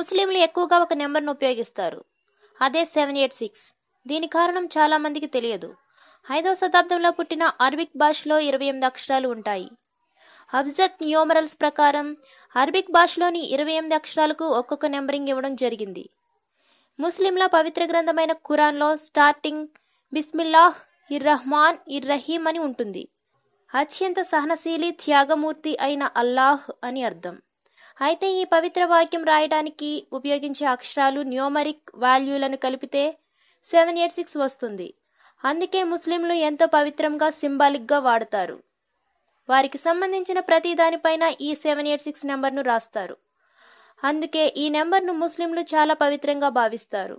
ముస్లింలు ఎక్కువగా ఒక నెంబర్ను ఉపయోగిస్తారు, అదే 786. దీని కారణం చాలా మందికి తెలియదు. 5వ శతాబ్దంలో పుట్టిన అరబిక్ భాషలో 28 అక్షరాలు ఉంటాయి. అబ్జద్ న్యూమరల్స్ ప్రకారం అరబిక్ భాషలోని 28 అక్షరాలకు ఒక్కొక్క నెంబరింగ్ ఇవ్వడం జరిగింది. ముస్లింల పవిత్ర గ్రంథమైన ఖురాన్లో స్టార్టింగ్ బిస్మిల్లాహ్ ఇర్రహ్మాన్ ఇర్రహీం అని ఉంటుంది. అత్యంత సహనశీలి, త్యాగమూర్తి అయిన అల్లాహ్ అని అర్థం. అయితే ఈ పవిత్ర వాక్యం రాయడానికి ఉపయోగించే అక్షరాలు న్యూమరిక్ వాల్యూలను కలిపితే 786 వస్తుంది. అందుకే ముస్లింలు ఎంతో పవిత్రంగా, సింబాలిక్గా వాడతారు. వారికి సంబంధించిన ప్రతి దానిపైన ఈ 786 నెంబర్ను రాస్తారు. అందుకే ఈ నెంబర్ను ముస్లింలు చాలా పవిత్రంగా భావిస్తారు.